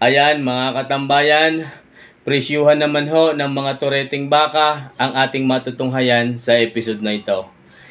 Ayan mga katambayan, presyuhan naman ho ng mga tureteng baka ang ating matutunghayan sa episode na ito.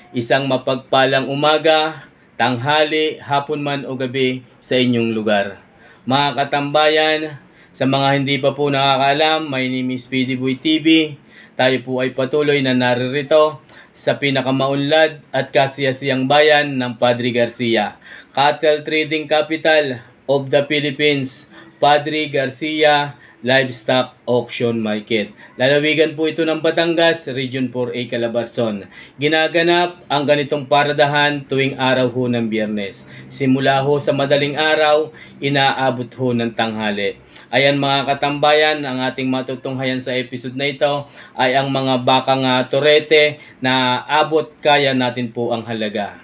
Isang mapagpalang umaga, tanghali, hapon man o gabi sa inyong lugar. Mga katambayan, sa mga hindi pa po nakakaalam, my name is PDBoy TV. Tayo po ay patuloy na naririto sa pinakamaunlad at kasiyasiyang bayan ng Padre Garcia, Cattle Trading Capital of the Philippines, Padre Garcia Livestock Auction Market. Lalawigan po ito ng Batangas, Region 4A, Calabarzon. Ginaganap ang ganitong paradahan tuwing araw ho ng Biyernes. Simula ho sa madaling araw, inaabot ho ng tanghali. Ayan mga katambayan, ang ating matutunghayan sa episode na ito ay ang mga bakang turete na abot kaya natin po ang halaga.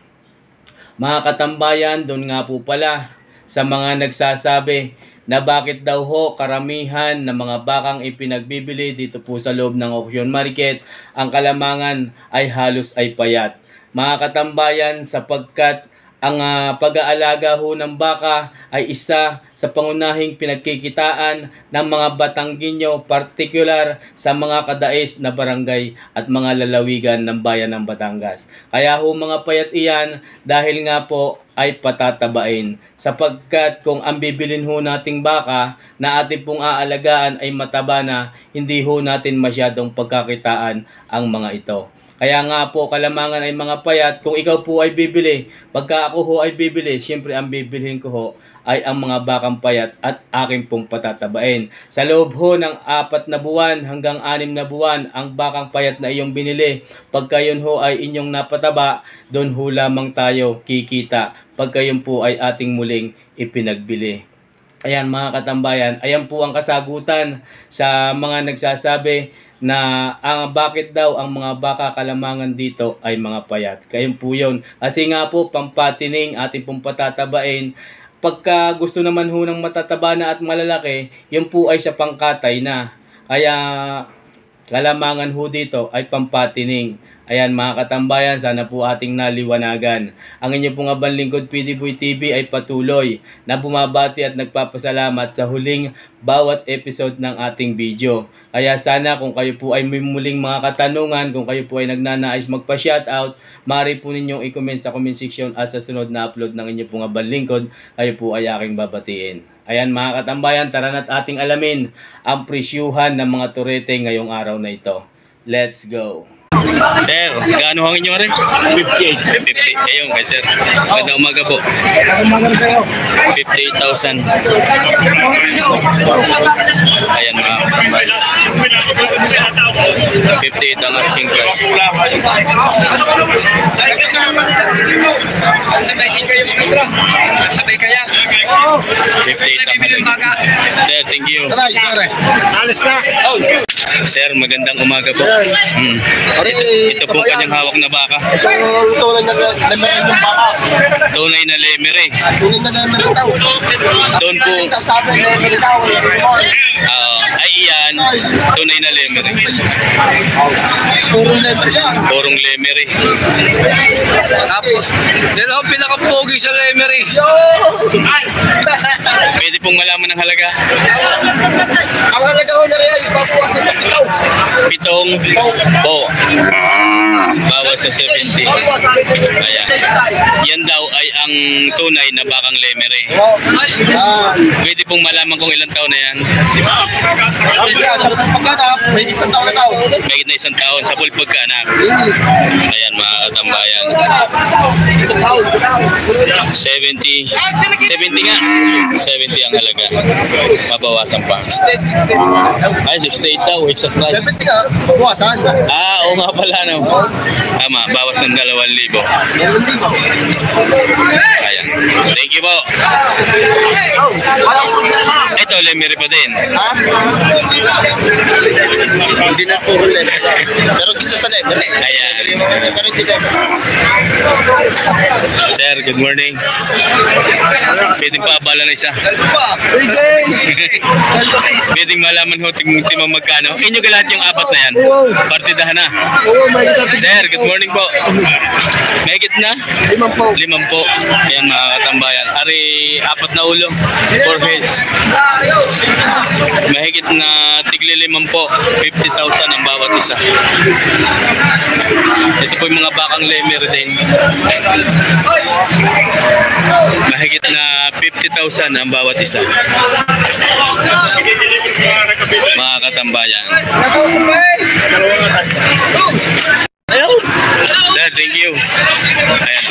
Mga katambayan, doon nga po pala sa mga nagsasabi na bakit daw ho karamihan ng mga bakang ipinagbibili dito po sa loob ng auction market, ang kalamangan ay halos ay payat. Mga katambayan, sapagkat ang pag-aalaga ho ng baka ay isa sa pangunahing pinagkikitaan ng mga Batanggenyo, partikular sa mga kadais na barangay at mga lalawigan ng bayan ng Batangas. Kaya ho mga payat iyan dahil nga po ay patatabain. Sapagkat kung ang bibilin ho nating baka na ating pong aalagaan ay mataba na, hindi ho natin masyadong pagkakitaan ang mga ito. Kaya nga po, kalamangan ay mga payat. Kung ikaw po ay bibili, pagka ako ho ay bibili, syempre ang bibilhin ko ho ay ang mga bakang payat at aking pong patatabain. Sa loob ho ng 4 na buwan hanggang 6 na buwan, ang bakang payat na iyong binili, pagka yun ho ay inyong napataba, doon ho lamang tayo kikita. Pagka yun po ay ating muling ipinagbili. Ayan mga katambayan, ayan po ang kasagutan sa mga nagsasabi na bakit daw ang mga baka kalamangan dito ay mga payat. Kayun po yun. Kasi nga po, pampatining, ating pong patatabain. Pagka gusto naman ho ng matataba na at malalaki, yun po ay sa pangkatay na. Kaya kalamangan ho dito ay pampatining. Ayan mga katambayan, sana po ating naliwanagan. Ang inyo pong abang lingkod PDBoy TV ay patuloy na bumabati at nagpapasalamat sa huling bawat episode ng ating video. Kaya sana kung kayo po ay may muling mga katanungan, kung kayo po ay nagnanais magpa-shoutout, maaari po ninyong i-comment sa comment section at sa sunod na upload ng inyo pong abang lingkod, kayo po ay aking babatiin. Ayan mga katambayan, tara na't ating alamin ang presyuhan ng mga turete ngayong araw na ito. Let's go! Sir, gaano ang inyong rin? 58. 50. Ayun kay sir. Magandang umaga po. 58,000. Ayan mga katambayan. 58 ang asking price. Sabay kaya. 58 ang halaga. Sir, thank you. Alis na. Sir, magandang umaga po. Ito po kanyang hawak na baka. Ito tunay na lemere yung baka. Tunay na lemere. Tunay na lemere daw. Doon po. Sasabi lemere daw. Ay iyan, tunay na lemere. Puro lemere yan. Purong lemere. Tapos, yan ako pinakapogi sa Lemery. Pwede pong malaman ng halaga. Ang halaga ko na rin ay babawasan sa pitaw. Pitong po. Bawas sa 70. Ayan. Yan daw ay ang tunay na bakang lemere. Pwede pong malaman kung ilang taon na yan. Sa itong pagkanap, may isang taon na tao. May na isang taon sa full pagkaanak. Ayan mga katambayan. 70. 70 nga. 70 ang halaga. Mabawasan pa. Ay, 68 daw. Exact price. 70 ka, bawasan. Oo nga pala no. Tama, bawas ng 2,000. Ayan. Thank you po. Walang problema. Ito, lemere pa din. Ha? Hindi na puro lemere. Pero gusto sa lemere. Ayan. Pero hindi lemere. Sir, good morning. Pwedeng pa abala na isa. Pwedeng malaman ho timang magkano. Inyo ka lahat yung 4 na yan. Partidahan na. Oo, may Sir, good morning po. Mahigit na? 5 po. 5 po. Ayan mga katambayan. Ari, 4 na ulo. 4 heads. mahigit na tigli-5 po, 50,000 ang bawat isa. Ito po yung mga bakang lemer din. Mahigit na 50,000 ang bawat isa. Mga katambayan. Sir, thank you. Ayan.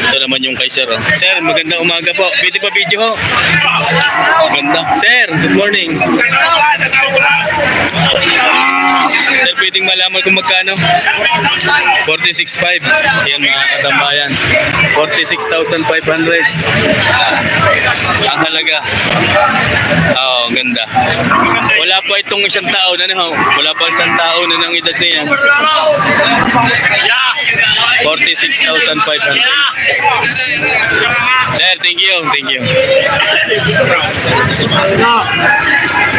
Ito naman yung kay Sir. Sir, magandang umaga po. Pwede pa video ho? Maganda. Sir, good morning. Sir, pwedeng malaman kung magkano? 46,500. Ayan mga katambayan. 46,500. Ang halaga. Oo, ganda. Wala pa itong isang taon. Ano? Wala pa isang taon na ng edad niya. 46,500. Sir, thank you. Thank you.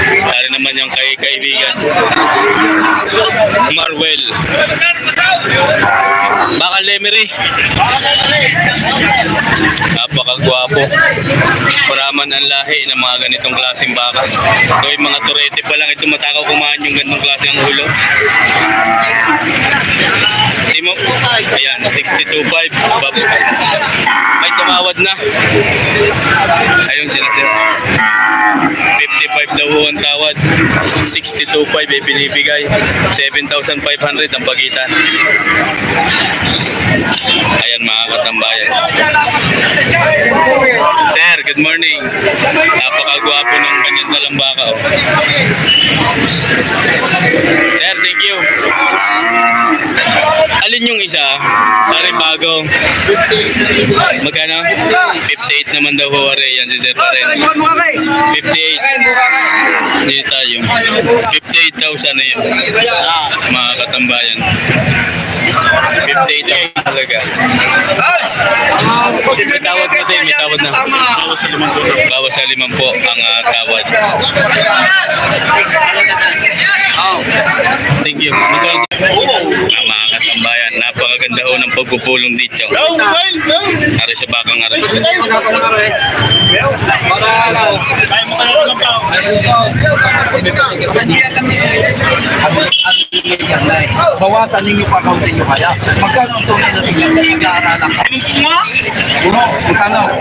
Dari naman yung kay kaibigan Marwell. Bakal Lemery. Napakagwapo. Paraman ang lahi ng mga ganitong klaseng baka. Ito yung mga turete pa lang. Ito matakaw kumain yung ganitong klaseng ulo. Timo. Ayan, 62,500. May tumawad na. Ayun sila sir. 55 daw ang tawad. 62,500 ay binibigay. 7,500 ang pagitan. Ayan mga katambayan. Sir, good morning. Napakagwapo ng kanyang talambaka. Oh. Sir, thank you. Alin yung isa? Pare bago. Magkano? 58 naman daw huwari. Yan si Sir pa rin. 58. Hindi tayo. 58,000 na yun. Mga katambayan. 58 ang talaga. May tawad mo din. May tawad na. Bawas sa 5 po ang tawad. Thank you. Mga katambayan, napakaganda ho ng pagpupulong dito. Ari sa bakang ari. Bawasan ninyo pa kaunti nyo kaya. Magkano ang tunay na tigyan na nag-aaralan ka? Puno, magkano?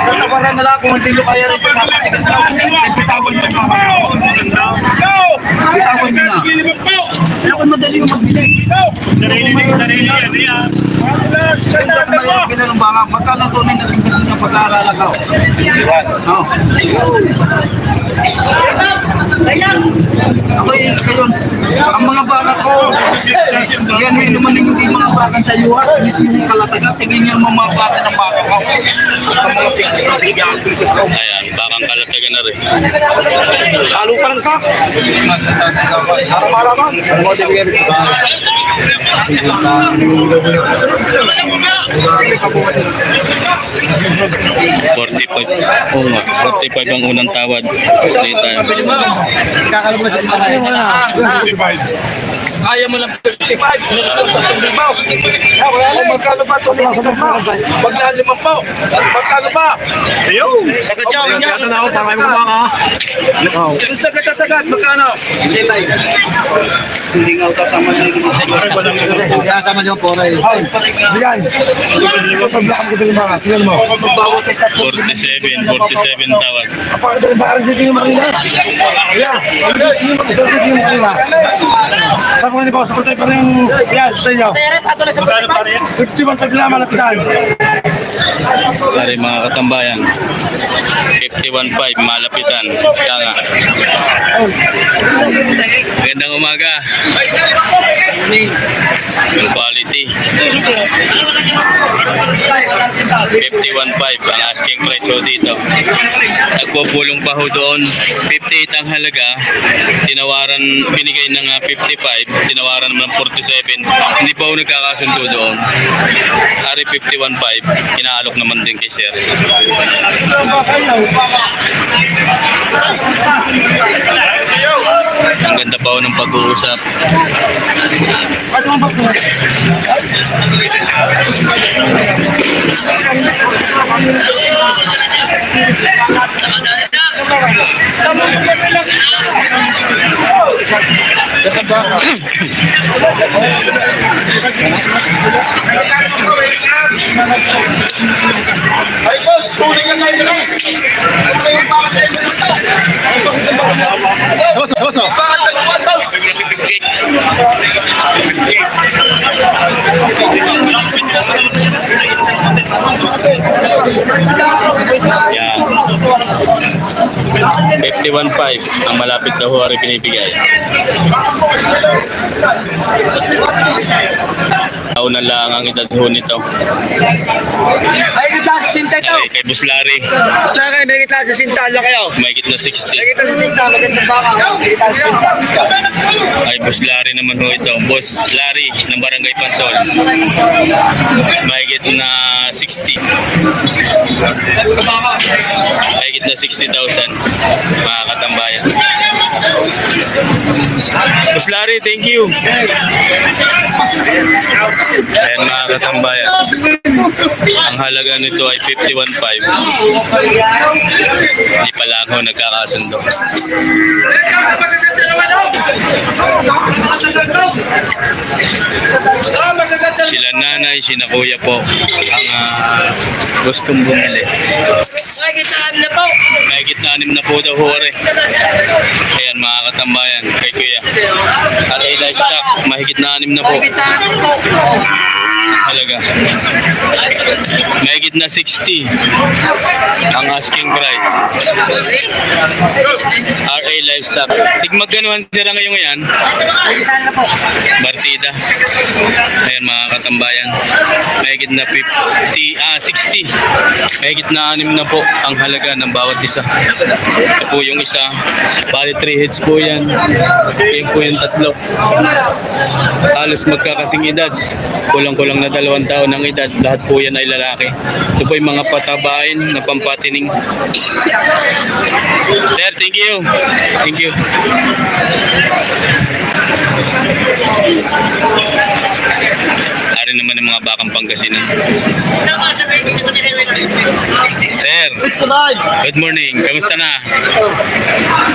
Natawaran na lang kung hindi nyo kaya rin pagpapatigas na. Bitawan nyo na. Bitawan nyo na. Kaya kung madali yung magbili. Sarili yan. Magkano ang tunay na tigyan na pag-aaralan ka? Ako yung kayon, ang mga baka ko, yan yun naman yung hindi mga baka sa yuha, mismo yung kalataga, tingin niya mga baka ng baka ko. Ang mga tingin. Ayan, bakang kalataga na rin. Halo pa lang sa? Para-para 45. Oo nga, 45 ang unang tawad. Dito tayo. Kaya mo lang 55, nagtatang 3,000. Magkano ba ito? Wag na 5 po. Magkano ba? Sagat niya. Sagat, magkano? Hindi nga ako kasama sa ito. Hindi kasama niyo po. Yan. Ito paglakam ko din mga. Tingnan mo. 47 tawad. Apakita yung baka rin sa tingin makina. Yan. Tingin mo. Sa tingin makina. Sa mga nipaw, sa patay pa rin yan sa inyo. 51 tabi naman napitan. Sorry mga katambayan. 51.5 malapitan. Kaya nga. Magandang umaga. Yung quality. 51.5 ang asking price ho dito. Nagpupulong pa ho doon. 58 ang halaga. Tinawaran, binigay ng 55. Tinawaran naman ng 47. Hindi pa ho nagkakasundo doon. Ari 51.5. Inaalok naman din kay Sir. Ang ganda pa ho ng pag-uusap. Ay, boss, kunin ka kayo lang. Yan. 51.5 ang malapit na huwari pinibigay. Taon lang ang edad ho nito. Ay, kita sa sinta ito. Ay, kay Buslari. Basta kayo, may kita sa sinta. Ano kayo? Mahigit na 60. May kita sa sinta. Magandang baka. May kita sa sinta. Ay, Buslari naman ho ito. Boss Larry ng Barangay Pansol. Mahigit na 60. Mahigit na 60,000. Mga katambayan. Boss Larry, thank you. Ayan mga katambayan. Ang halaga nito ay 51.5. Hindi pala ako nagkakasundo. Sila nanay, sina kuya po ang gustong bumili. Mahigit na 6 na po daw huwari. Ayan mga katambayan, kay kuya. At ay livestock, mahigit na 6 na po. Halaga. Mahigit na 60 ang asking price. RA Livestock. Tigmagganuhan sila ngayon yan. Partida. Ayan mga katambayan. Mahigit na 60. Mahigit na 6 na po ang halaga ng bawat isa. Ito po yung isa. Bali 3 heads po yan. Yan po yung tatlo. Halos magkakasing edad. Kulang-kulang na 2 taon ng edad. Lahat po yan ay lalaki. Ito po yung mga patabain na pampatining. Sir, thank you. Thank you. Ari naman ang mga bakang Pangasinan. Sir, good morning. Kamusta na?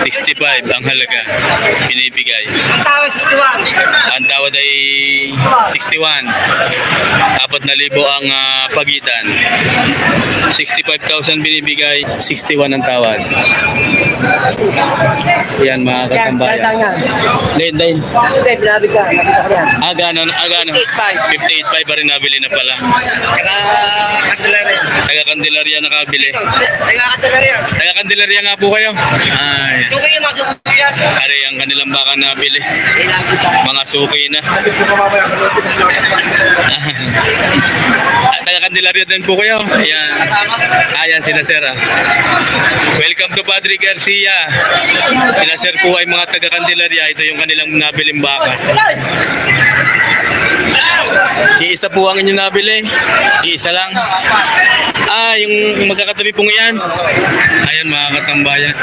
65 ang halaga. Pinibigay. Ang tawad ay 61. 4,000 ang pagitan. 65,000 binibigay, 61 ang tawad. Yan mga katambayan. Lain. Hindi, binabi ka. Gano'n. 58.5 pa rin nabili na pala. Taga Candelaria nakabili. Taga Candelaria nga po kayo. Ay. Suki yung masuki yan. Ari ang kanilang baka nabili. Mga suki na. Taga Candelaria din po kayo. Ayan. Ayan sila sir. Welcome to Padre Garcia. Sila sir po ay mga taga Candelaria. Ito yung kanilang nabiling baka. Iisa po ang inyong nabili. Iisa lang. Yung magkakatabi pong yan. Ayan mga katambayan.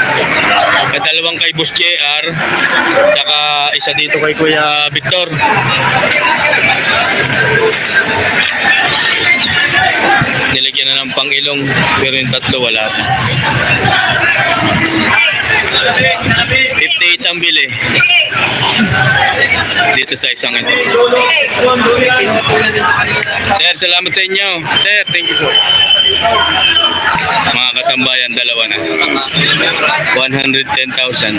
Dalawang kay Boss JR. Saka isa dito kay Kuya Victor. Nilagyan na ng pang-ilong. Pero yung tatlo wala pa. 58 ang bili. Dito sa isang ito. Sir, salamat sa inyo. Sir, thank you po. Mga katambayan, dalawa na. 110,000.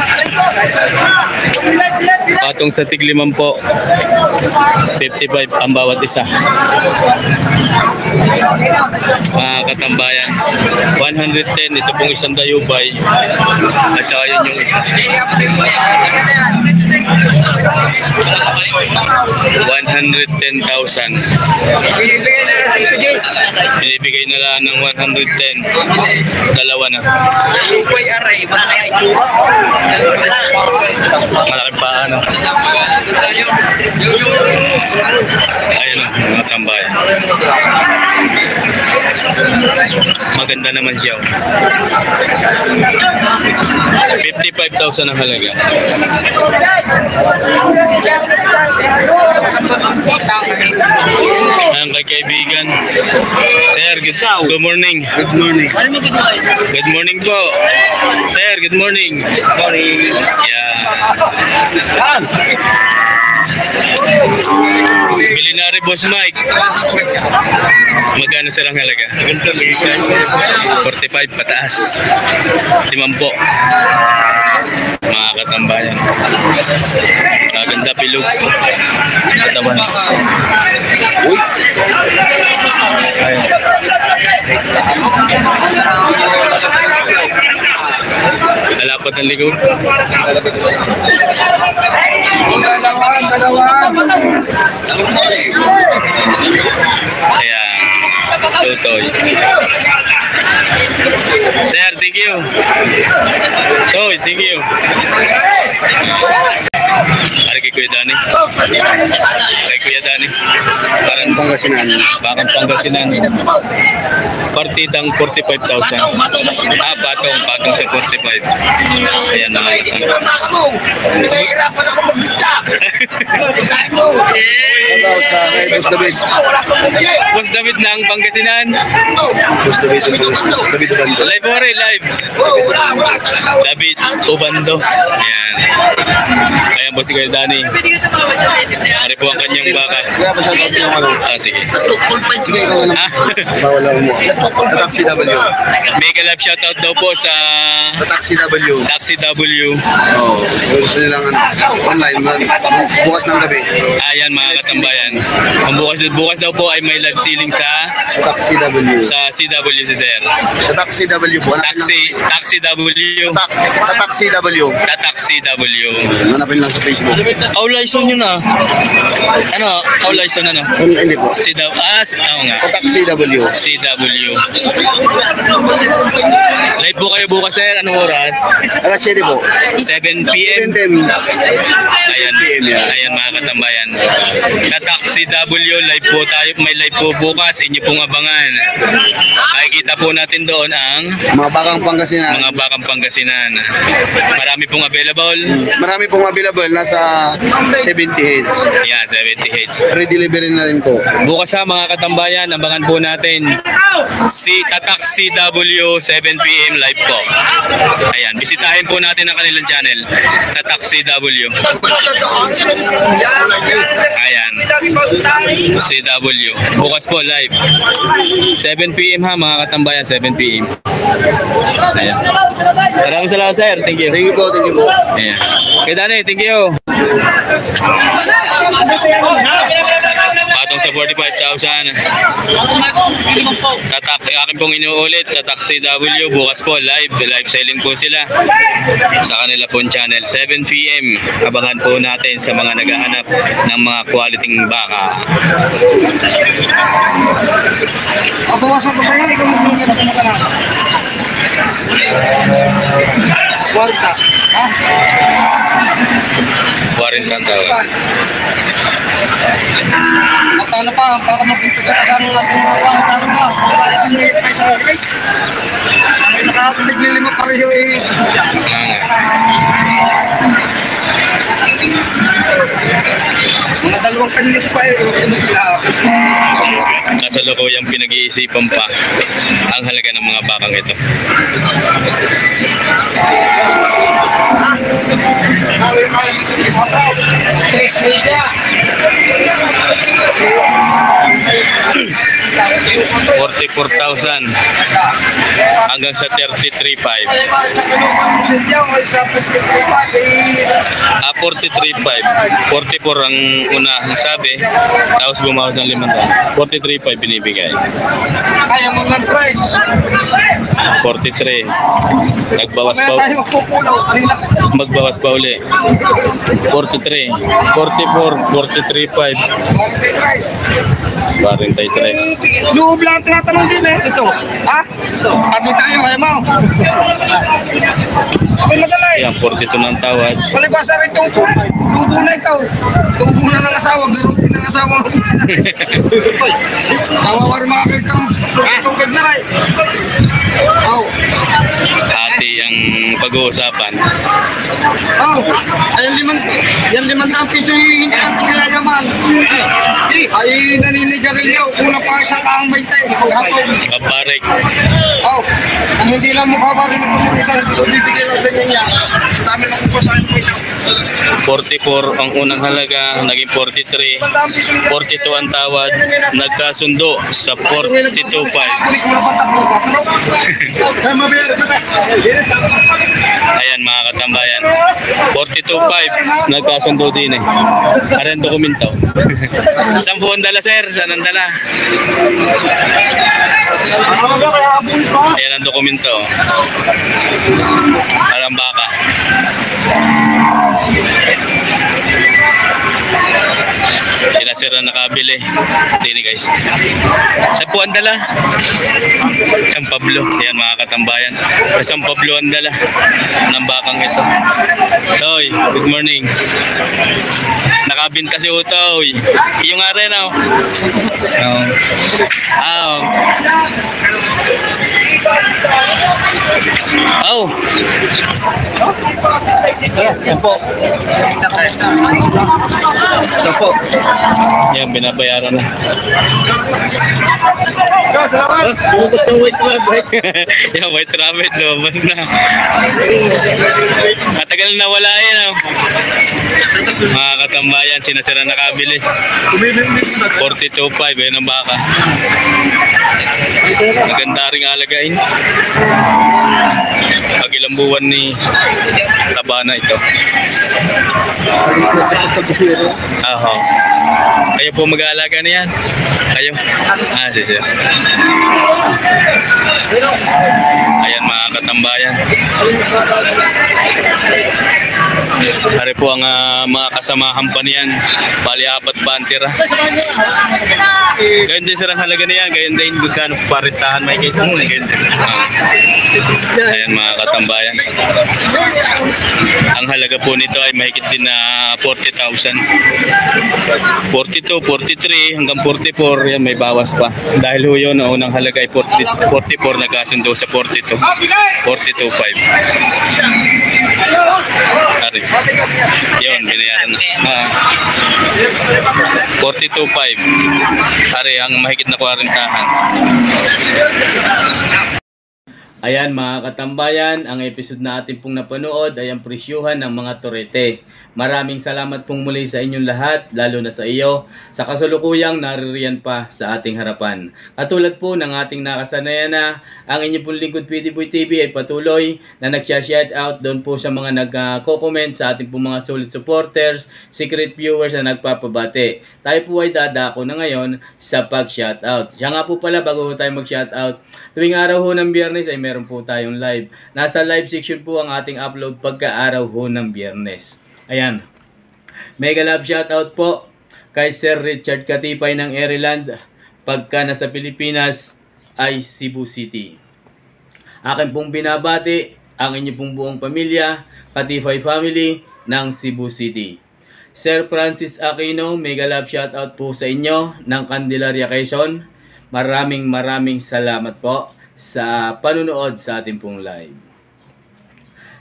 Patong sa tig-5 po. 55 ang bawat isa. Mga katambayan, 110. Ito pong isang dayubay. At saka yun yung isa. 110,000. Binibigay na lang ng 110. Dalawa na. Malaking paan. Ayun o, mga tambayan. Maganda naman siya. 55,000 ang halaga. Ayan kay kaibigan. Sir, good morning. Good morning. Good morning po. Sir, good morning. Morning. Yeah. Yan. Milinari Boss Mike. Magkano silang halaga? 45 pataas. 50. Mga katambayan. Maganda pilog. Katawan. Uy. Ayun. Alapat ang likod. Ayan. Tutoy. Sir, thank you. Toy, thank you. Ari kay Kuya Dani. Kay Kuya Dani. Parang Pangasinan. Bakang Pangasinan. Partidang 45,000. Patong sa 45. Ayan na. Nahihirapan ako magbita. Pagkain mo. Sa kay Boss David. Boss David ng Pangasinan. Boss David. David Ubando. Live mo rin, live. David Ubando. Ayan. Ayan po si Kuya Dani. Ari po ang kanyang baka. Kaya pa siya yung ano. Sige. Sige, ikaw na. Bawala mo. Taxi W. Mega live shoutout daw po sa Taxi W. Taxi W. Oo. Gusto nilang online. Bukas ng gabi. Ayan mga katambayan. Ang bukas daw po ay may live ceiling sa Taxi W. CW si Sir. Sa Taxi W po. Taxi W. Taxi W. Taxi W. Hanapin lang sa Facebook. Aulayson yun ah. Ano? Aulayson ano? Hindi po. Oo nga. Taxi W. CW. Live po kayo bukas Sir. Anong oras? Alas 7 po. 7 PM. Ayan mga katambayan. Taxi W live po tayo. May live po bukas. Inyo pong abangan. Makikita po natin doon ang Mga bakang Pangasinan. mga bakang Pangasinan. Marami pong available. Marami pong available. Nasa 70 heads. Yan, 70 heads. Free delivery na rin po. Bukas ha mga katambayan, abangan po natin si Taxi W 7 PM live po. Ayan, bisitahin po natin ang kanilang channel, Taxi W. Ayan, CW. Bukas po live. 7 PM ha mga katambayan, 7 PM. Ayan. Maraming salamat sir, thank you. Thank you po, thank you po. Ayan. Kay Dani, thank you. Patong sa 45,000. Akin pong inuulit, Taxi W. Bukas po, live selling po sila sa kanila pong channel. 7 PM. Abangan po natin sa mga naghahanap ng mga quality baka. Bawasan ko sa'yo, ikaw magbunyan ko ka na. Kwarta. Ha? 40 ang tawag. At ano pa, para mapunta sa kasama natin mga kwarta, ano pa? Para sa mga tayo sa mga ay nakakatig-lima pareho eh. Mga dalawang kanina pa eh. Kasalukuyang pinag-iisipan pa ang halaga ng mga bakang ito. $44,000 hanggang sa 33,500. 43,500. 44 ang una ang sabi, tapos bumawas ng 500. 43,500 binibigay. Kaya mo ng price. 43. Nagbawas pa. Magbawas pa uli. 43. 44. 43,500. 43. Loob lang tinatanong din eh. Ito. Ha? Ito. Pati tayo, ayaw mo. Ako'y madala eh. Yan, 42 ng tawad. Palibasa rin tubo. Tubo na ikaw. Tubo na ng asawa. Garutin ng asawa. Tawawar mga kitang tubig na rin. Oh. Hati ang pag-uusapan. Oh. Yan 500 piso yung hindi kasi kailangan. Ay naninigarilyo. Una pa isang kaang may tayo. Maghapon. Kaparik. Oh. Kung hindi lang mukha pa rin itong mga ito, hindi ko bibigyan ng ganyan niya. Sa dami ng kuko sa akin po ito. 44 ang unang halaga, naging 43. 42 ang tawad, nagkasundo sa 42.5. Ayan mga katambayan, 42.5, nagkasundo din eh. Ano yung dokumento? Saan po ang dala sir? Saan ang dala? Ayan ang dokumento. Parang baka. Sila sir na nakabili. Dini guys. Saan po ang dala? San Pablo. Ayan mga katambayan. San Pablo ang dala ng bakang ito. Toy, good morning. Nakabinta si Utoy. Yung nga rin oh. Oh. Yan po. Yan po. Yan, binabayaran na. Bukos ng white rabbit. Yan, white rabbit, lumabas na. Matagal na wala yan, oh. Mga katambayan, sinasira nakabili. 42.5, yun ang baka. Maganda rin alagain. Pag ilang buwan ni Tabana ito. Aho. Kayo po mag-aalaga niyan? Kayo? Sige. Ayan mga katambayan. Ari po ang mga kasamahan pa niyan. Bali 4 bantira. Ganyan din sarang halaga niyan. Ganyan din gagano paritahan may kita. Ayan mga katambayan. Ang halaga po nito ay mahigit din na 40,000. 42, 43 hanggang 44. Yan may bawas pa. Dahil ho yun, ang unang halaga ay 44 nagkasundo sa 42. 42.5. Ari. Yun, binayaran na. 42.5. Ari, ang mahigit na 40-han. Ayan mga katambayan, ang episode na atin pong napanood ay ang presyuhan ng mga torete. Maraming salamat pong muli sa inyong lahat, lalo na sa iyo, sa kasalukuyang naririyan pa sa ating harapan. Katulad po ng ating nakasanayan na ang inyong pong lingkod PDBoy TV ay patuloy na nag-shout out doon po sa mga nag-comment sa ating pong mga solid supporters, secret viewers na nagpapabate. Tayo po ay dadako na ngayon sa pag-shout out. Siya nga po pala, bago tayo mag-shout out, tuwing araw ho ng Biyernes ay meron po tayong live. Nasa live section po ang ating upload pagka-araw ho ng Biyernes. Ayan. Mega love shoutout po kay Sir Richard Katipay ng Maryland. Pagka nasa Pilipinas ay Cebu City. Akin pong binabati ang inyong pong buong pamilya, Katipay family ng Cebu City. Sir Francis Aquino, mega love shoutout po sa inyo ng Candelaria, Quezon. Maraming salamat po sa panunood sa ating pong live.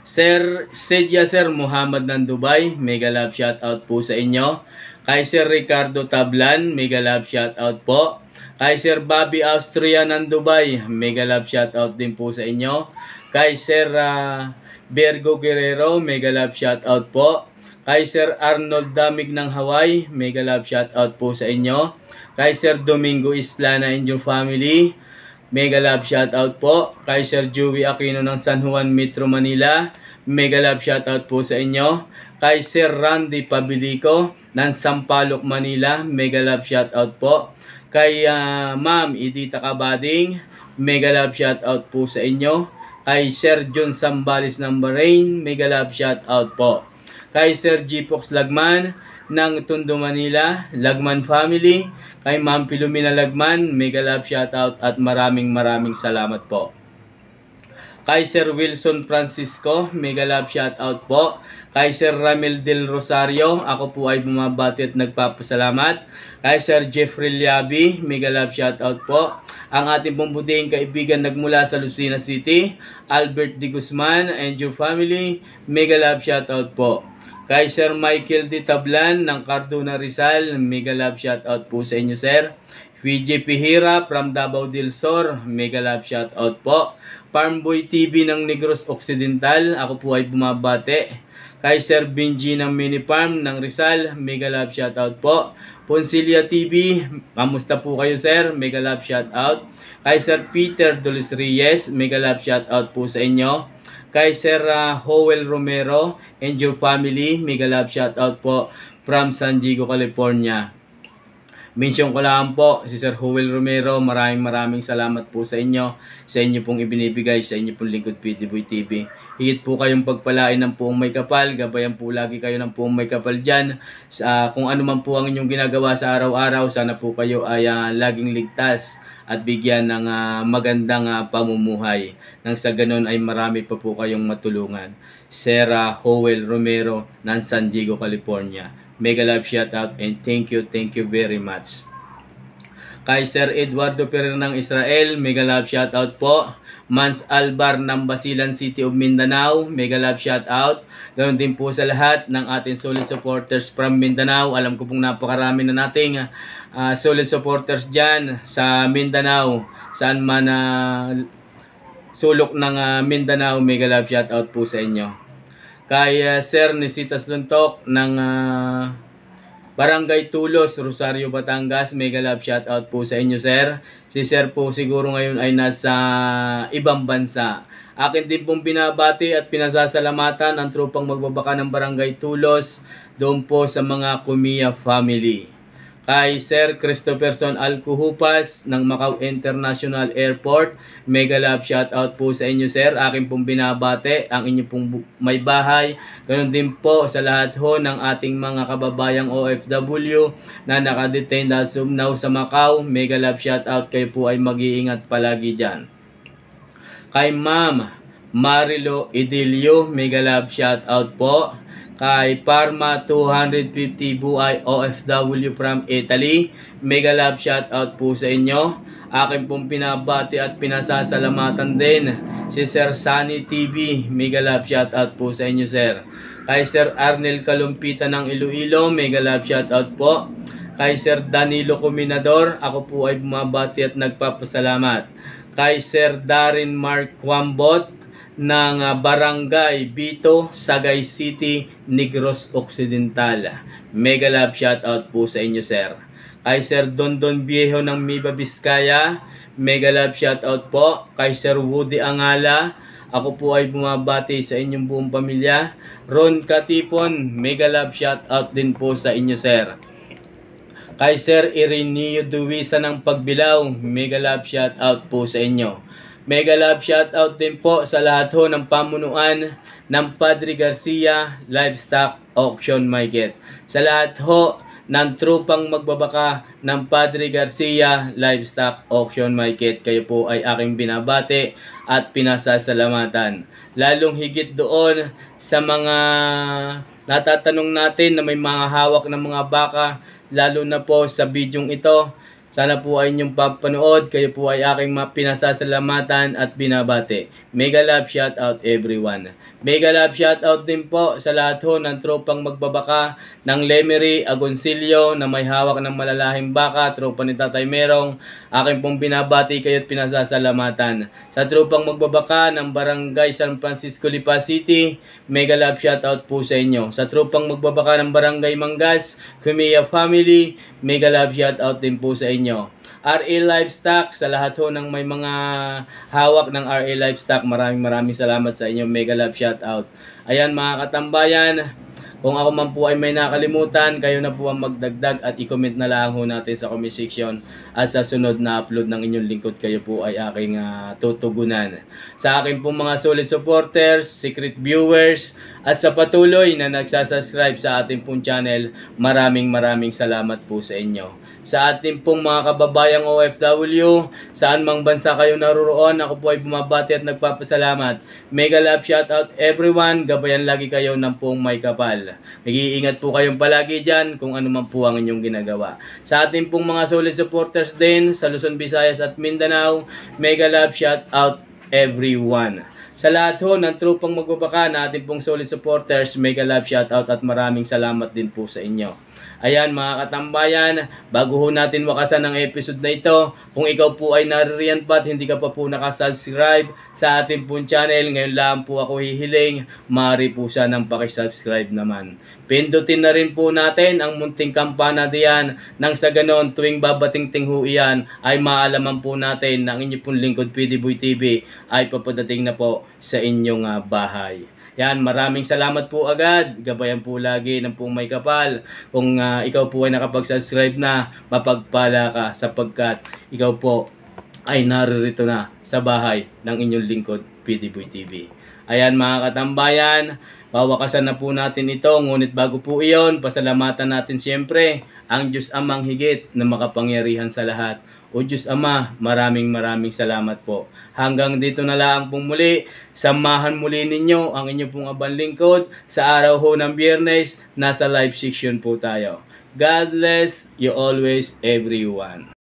Sir Sir Muhammad ng Dubai, mega love shoutout po sa inyo. Kay Sir Ricardo Tablan, mega love shoutout po. Kay Sir Bobby Austria ng Dubai, mega love shoutout din po sa inyo. Kay Sir Virgo Guerrero, mega love shoutout po. Kay Sir Arnold Damig ng Hawaii, mega love shoutout po sa inyo. Kay Sir Domingo Isplana and your family, mega love shoutout po. Kay Sir Joey Aquino ng San Juan Metro Manila, mega love shoutout po sa inyo. Kay Sir Randy Pabilico ng Sampaloc Manila, mega love shoutout po. Kay Ma'am Edita Kabading, mega love shoutout po sa inyo. Kay Sir John Sambales ng Bahrain, mega love shoutout po. Kay Sir G-Pox Lagman ng Tondo Manila, Lagman family. Kay Ma'am Pilumina Lagman, mega love shoutout at maraming salamat po. Kay Sir Wilson Francisco, mega love shoutout po. Kay Sir Ramel Del Rosario, ako po ay bumabati at nagpapasalamat. Kay Sir Jeffrey Liabi, mega love shoutout po. Ang ating pong butihing kaibigan nagmula sa Lucena City, Albert D. Guzman and your family, mega love shoutout po. Kay Sir Michael D. Tablan ng Cardona Rizal, mega love shoutout po sa inyo sir. PJ Pihira from Davao del Sur, mega love shoutout po. Farmboy TV ng Negros Occidental, ako po ay bumabate. Kay Sir Benji ng Mini Farm ng Rizal, mega love shoutout po. Poncilia TV, kamusta po kayo sir? Mega love shoutout. Kay Sir Peter Dolis Reyes, mega love shoutout po sa inyo. Kay Sir Howell Romero and your family, mega love shoutout po from San Diego, California. Mention ko lang po si Sir Howell Romero, maraming salamat po sa inyo pong ibinibigay, sa inyo pong lingkod PDBoy TV. Higit po kayong pagpalain ng puong may kapal, gabayan po lagi kayo ng puong may kapal dyan. Kung ano man po ang inyong ginagawa sa araw-araw, sana po kayo ay laging ligtas at bigyan ng magandang pamumuhay. Nang sa ganun ay marami pa po kayong matulungan. Sir Howell Romero ng San Diego, California. Mega love shoutout and thank you very much. Kay Sir Eduardo Pereira ng Israel, mega love shoutout po. Mans Albar ng Basilan City of Mindanao, mega love shoutout. Ganoon din po sa lahat ng ating solid supporters from Mindanao. Alam ko pong napakarami na nating solid supporters dyan sa Mindanao. Saan man sulok ng Mindanao, mega love shoutout po sa inyo. Kay Sir Nisitas Luntok ng Barangay Tulos, Rosario, Batangas, mega love shoutout po sa inyo sir. Si sir po siguro ngayon ay nasa ibang bansa. Akin din pong binabati at pinasasalamatan ang tropang magbabaka ng Barangay Tulos doon po sa mga Kumiya family. Kay Sir Christopherson Alcuhupas ng Macau International Airport, mega love shoutout po sa inyo sir. Akin pong binabate ang inyo pong may bahay. Ganon din po sa lahat ho ng ating mga kababayang OFW na nakadetain as of now sa Macau. Mega love shoutout, kayo po ay mag-iingat palagi dyan. Kay Ma'am Marilo Idilio, mega love shoutout po. Kay Parma 250 Buhay OFW from Italy, mega love shoutout po sa inyo. Akin pong pinabati at pinasasalamatan din si Sir Sunny TV, mega love shoutout po sa inyo sir. Kay Sir Arnel Kalumpita ng Iloilo, mega love shoutout po. Kay Sir Danilo Cominador, ako po ay bumabati at nagpapasalamat. Kay Sir Darin Mark Wambot ng Barangay Bito, Sagay City, Negros Occidental. Mega love shoutout po sa inyo sir. Kay Sir Dondon Viejo ng Miba, Vizcaya, mega love shoutout po. Kay Sir Woody Angala, ako po ay bumabati sa inyong buong pamilya. Ron Katipon, mega love shoutout din po sa inyo sir. Kay Sir Ireneo Duwisa ng Pagbilao, mega love shoutout po sa inyo. Mega love shoutout din po sa lahat ho ng pamunuan ng Padre Garcia Livestock Auction Market. Sa lahat ho ng trupang magbabaka ng Padre Garcia Livestock Auction Market, kayo po ay aking binabati at pinasasalamatan. Lalong higit doon sa mga natatanong natin na may mga hawak ng mga baka, lalo na po sa bidyong ito. Sana po ay inyong papanood, kayo po ay aking pinasasalamatan at binabati. Mega love shoutout everyone. Mega love shoutout din po sa lahat ho ng tropang magbabaka ng Lemery, Agoncillo na may hawak ng malalahing baka, tropa ni Tatay Merong. Aking pong binabati kayo at pinasasalamatan. Sa tropang magbabaka ng Barangay San Francisco, Lipa City, mega love shoutout po sa inyo. Sa tropang magbabaka ng Barangay Mangas, Kumiya family, mega love shoutout din po sa inyo. RA Livestock, sa lahat ho ng may mga hawak ng RA Livestock, maraming salamat sa inyo. Mega love shoutout. Ayan mga katambayan, kung ako man po ay may nakalimutan, kayo na po ang magdagdag at i-comment na lang ho natin sa comment section. At sa sunod na upload ng inyong lingkod, kayo po ay aking tutugunan. Sa akin po mga solid supporters, secret viewers, at sa patuloy na nagsasubscribe sa ating pong channel, maraming salamat po sa inyo. Sa ating pong mga kababayang OFW, saan mang bansa kayo naroon, ako po ay bumabati at nagpapasalamat. Mega love shoutout everyone, gabayan lagi kayo ng pong may kapal. Nag-iingat po kayong palagi dyan kung ano man po ang inyong ginagawa. Sa ating pong mga solid supporters din, sa Luzon, Visayas at Mindanao, mega love shoutout everyone. Sa lahat ho ng trupang magbabaka na ating pong solid supporters, mega love shoutout at maraming salamat din po sa inyo. Ayan mga katambayan, bago ho natin wakasan ang episode na ito, kung ikaw po ay naririyan pa at hindi ka pa po nakasubscribe sa ating pong channel, ngayon lang po ako hihiling, maaari po sanang pakisubscribe naman. Pindutin na rin po natin ang munting kampana diyan nang sa ganon tuwing babating-ting ho iyan ay maalaman po natin na ang inyo pong lingkod PD Boy TV ay papadating na po sa inyong bahay. Yan, maraming salamat po agad. Gabayan po lagi ng pong may kapal. Kung ikaw po ay nakapag-subscribe na, mapagpala ka sapagkat ikaw po ay naririto na sa bahay ng inyong lingkod, PD Boy TV. Ayan mga katambayan, wawakasan na po natin ito. Ngunit bago po iyon, pasalamatan natin siyempre ang Diyos Amang higit na makapangyarihan sa lahat. O Diyos Ama, maraming salamat po. Hanggang dito na lang pong muli, samahan muli ninyo ang inyong pong abang lingkod sa araw ho ng Biyernes, nasa live section po tayo. God bless you always everyone.